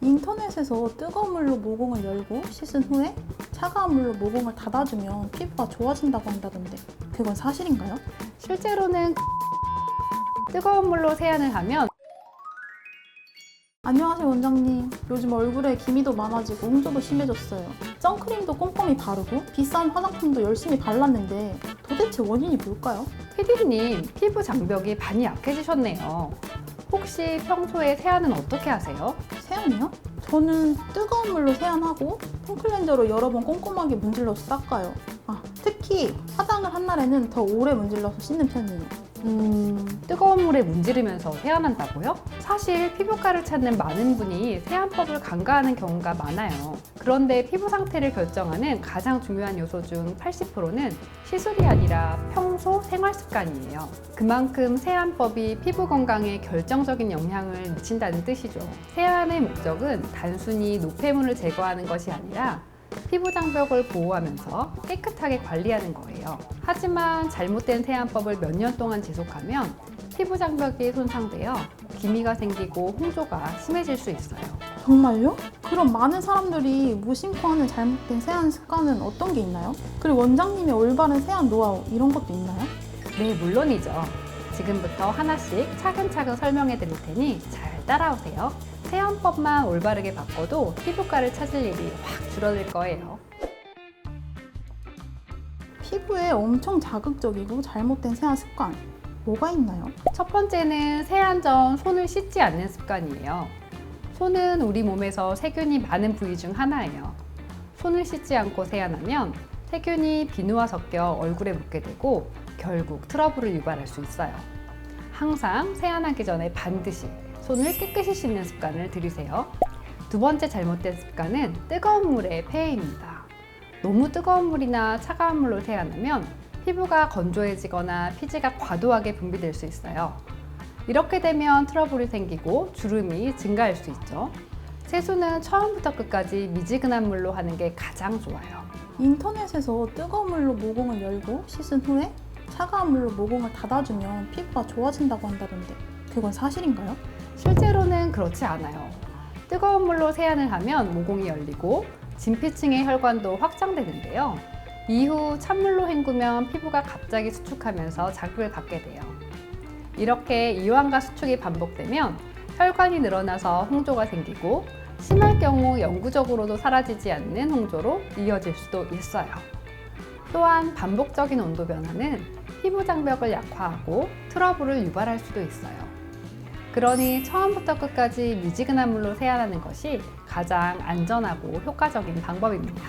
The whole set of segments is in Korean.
인터넷에서 뜨거운 물로 모공을 열고 씻은 후에 차가운 물로 모공을 닫아주면 피부가 좋아진다고 한다던데 그건 사실인가요? 실제로는 뜨거운 물로 세안을 하면 안녕하세요 원장님. 요즘 얼굴에 기미도 많아지고 홍조도 심해졌어요. 선크림도 꼼꼼히 바르고 비싼 화장품도 열심히 발랐는데 도대체 원인이 뭘까요? 피디님 피부 장벽이 많이 약해지셨네요. 혹시 평소에 세안은 어떻게 하세요? 세안이요? 저는 뜨거운 물로 세안하고 폼클렌저로 여러 번 꼼꼼하게 문질러서 닦아요. 특히 화장을 한 날에는 더 오래 문질러서 씻는 편이에요. 뜨거운 물에 문지르면서 세안한다고요? 사실 피부과를 찾는 많은 분이 세안법을 간과하는 경우가 많아요. 그런데 피부 상태를 결정하는 가장 중요한 요소 중 80%는 시술이 아니라 평소 생활 습관이에요. 그만큼 세안법이 피부 건강에 결정적인 영향을 미친다는 뜻이죠. 세안의 목적은 단순히 노폐물을 제거하는 것이 아니라 피부 장벽을 보호하면서 깨끗하게 관리하는 거예요. 하지만 잘못된 세안법을 몇 년 동안 지속하면 피부 장벽이 손상되어 기미가 생기고 홍조가 심해질 수 있어요. 정말요? 그럼 많은 사람들이 무심코 하는 잘못된 세안 습관은 어떤 게 있나요? 그리고 원장님의 올바른 세안 노하우 이런 것도 있나요? 네, 물론이죠. 지금부터 하나씩 차근차근 설명해 드릴 테니 잘 따라오세요. 세안법만 올바르게 바꿔도 피부과를 찾을 일이 확 줄어들 거예요. 피부에 엄청 자극적이고 잘못된 세안 습관 뭐가 있나요? 첫 번째는 세안 전 손을 씻지 않는 습관이에요. 손은 우리 몸에서 세균이 많은 부위 중 하나예요. 손을 씻지 않고 세안하면 세균이 비누와 섞여 얼굴에 묻게 되고 결국 트러블을 유발할 수 있어요. 항상 세안하기 전에 반드시 손을 깨끗이 씻는 습관을 들이세요. 두 번째 잘못된 습관은 뜨거운 물의 폐해입니다. 너무 뜨거운 물이나 차가운 물로 세안하면 피부가 건조해지거나 피지가 과도하게 분비될 수 있어요. 이렇게 되면 트러블이 생기고 주름이 증가할 수 있죠. 세수는 처음부터 끝까지 미지근한 물로 하는 게 가장 좋아요. 인터넷에서 뜨거운 물로 모공을 열고 씻은 후에 차가운 물로 모공을 닫아주면 피부가 좋아진다고 한다던데 그건 사실인가요? 실제로는 그렇지 않아요. 뜨거운 물로 세안을 하면 모공이 열리고 진피층의 혈관도 확장되는데요. 이후 찬물로 헹구면 피부가 갑자기 수축하면서 자극을 받게 돼요. 이렇게 이완과 수축이 반복되면 혈관이 늘어나서 홍조가 생기고 심할 경우 영구적으로도 사라지지 않는 홍조로 이어질 수도 있어요. 또한 반복적인 온도 변화는 피부 장벽을 약화하고 트러블을 유발할 수도 있어요. 그러니 처음부터 끝까지 미지근한 물로 세안하는 것이 가장 안전하고 효과적인 방법입니다.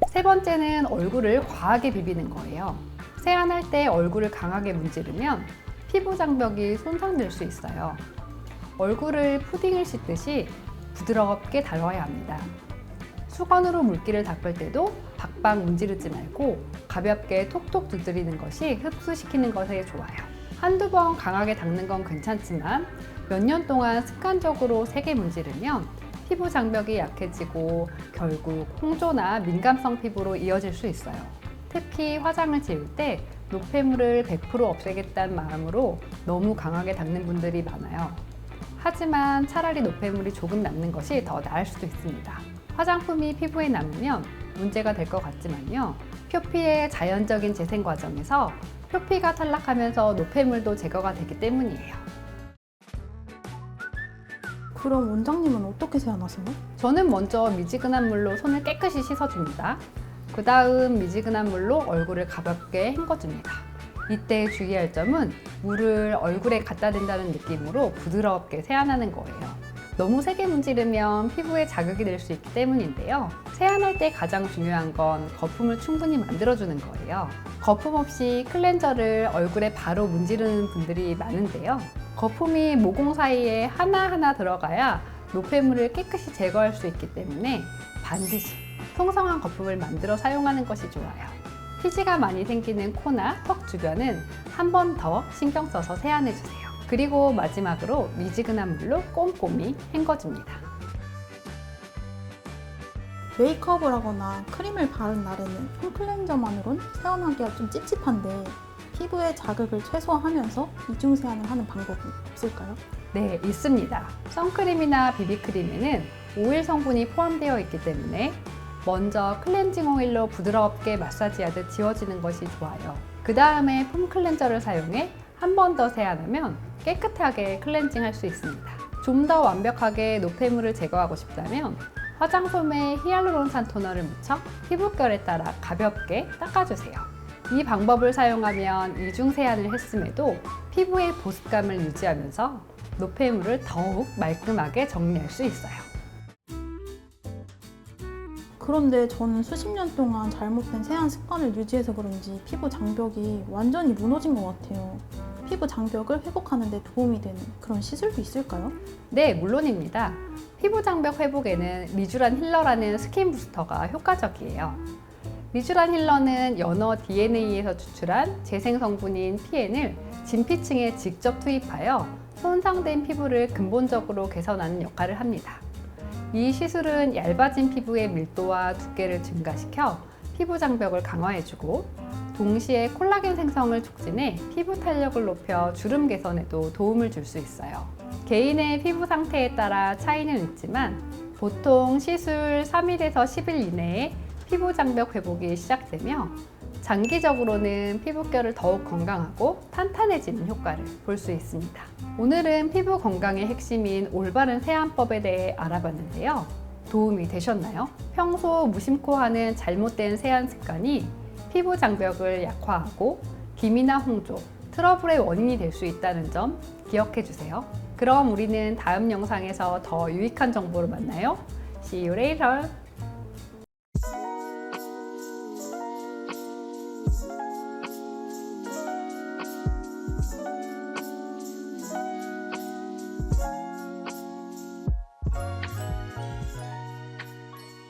세 번째는 얼굴을 과하게 비비는 거예요. 세안할 때 얼굴을 강하게 문지르면 피부 장벽이 손상될 수 있어요. 얼굴을 푸딩을 씻듯이 부드럽게 다뤄야 합니다. 수건으로 물기를 닦을 때도 박박 문지르지 말고 가볍게 톡톡 두드리는 것이 흡수시키는 것에 좋아요. 한두 번 강하게 닦는 건 괜찮지만 몇 년 동안 습관적으로 세게 문지르면 피부 장벽이 약해지고 결국 홍조나 민감성 피부로 이어질 수 있어요. 특히 화장을 지울 때 노폐물을 100% 없애겠다는 마음으로 너무 강하게 닦는 분들이 많아요. 하지만 차라리 노폐물이 조금 남는 것이 더 나을 수도 있습니다. 화장품이 피부에 남으면 문제가 될 것 같지만요. 표피의 자연적인 재생 과정에서 표피가 탈락하면서 노폐물도 제거가 되기 때문이에요. 그럼 원장님은 어떻게 세안하세요? 저는 먼저 미지근한 물로 손을 깨끗이 씻어줍니다. 그 다음 미지근한 물로 얼굴을 가볍게 헹궈줍니다. 이때 주의할 점은 물을 얼굴에 갖다 댄다는 느낌으로 부드럽게 세안하는 거예요. 너무 세게 문지르면 피부에 자극이 될 수 있기 때문인데요. 세안할 때 가장 중요한 건 거품을 충분히 만들어주는 거예요. 거품 없이 클렌저를 얼굴에 바로 문지르는 분들이 많은데요. 거품이 모공 사이에 하나하나 들어가야 노폐물을 깨끗이 제거할 수 있기 때문에 반드시 풍성한 거품을 만들어 사용하는 것이 좋아요. 피지가 많이 생기는 코나 턱 주변은 한 번 더 신경 써서 세안해주세요. 그리고 마지막으로 미지근한 물로 꼼꼼히 헹궈줍니다. 메이크업을 하거나 크림을 바른 날에는 폼클렌저만으론 세안하기가 좀 찝찝한데 피부의 자극을 최소화하면서 이중 세안을 하는 방법이 없을까요? 네, 있습니다. 선크림이나 비비크림에는 오일 성분이 포함되어 있기 때문에 먼저 클렌징 오일로 부드럽게 마사지하듯 지워지는 것이 좋아요. 그 다음에 폼 클렌저를 사용해 한 번 더 세안하면 깨끗하게 클렌징 할 수 있습니다. 좀 더 완벽하게 노폐물을 제거하고 싶다면 화장솜에 히알루론산 토너를 묻혀 피부결에 따라 가볍게 닦아주세요. 이 방법을 사용하면 이중 세안을 했음에도 피부의 보습감을 유지하면서 노폐물을 더욱 말끔하게 정리할 수 있어요. 그런데 저는 수십 년 동안 잘못된 세안 습관을 유지해서 그런지 피부 장벽이 완전히 무너진 것 같아요. 피부 장벽을 회복하는 데 도움이 되는 그런 시술도 있을까요? 네, 물론입니다. 피부 장벽 회복에는 리쥬란 힐러라는 스킨 부스터가 효과적이에요. 리쥬란 힐러는 연어 DNA에서 추출한 재생 성분인 PN을 진피층에 직접 투입하여 손상된 피부를 근본적으로 개선하는 역할을 합니다. 이 시술은 얇아진 피부의 밀도와 두께를 증가시켜 피부 장벽을 강화해주고 동시에 콜라겐 생성을 촉진해 피부 탄력을 높여 주름 개선에도 도움을 줄 수 있어요. 개인의 피부 상태에 따라 차이는 있지만 보통 시술 3일에서 10일 이내에 피부 장벽 회복이 시작되며 장기적으로는 피부결을 더욱 건강하고 탄탄해지는 효과를 볼 수 있습니다. 오늘은 피부 건강의 핵심인 올바른 세안법에 대해 알아봤는데요. 도움이 되셨나요? 평소 무심코 하는 잘못된 세안 습관이 피부 장벽을 약화하고 기미나 홍조, 트러블의 원인이 될 수 있다는 점 기억해 주세요. 그럼 우리는 다음 영상에서 더 유익한 정보로 만나요. See you later!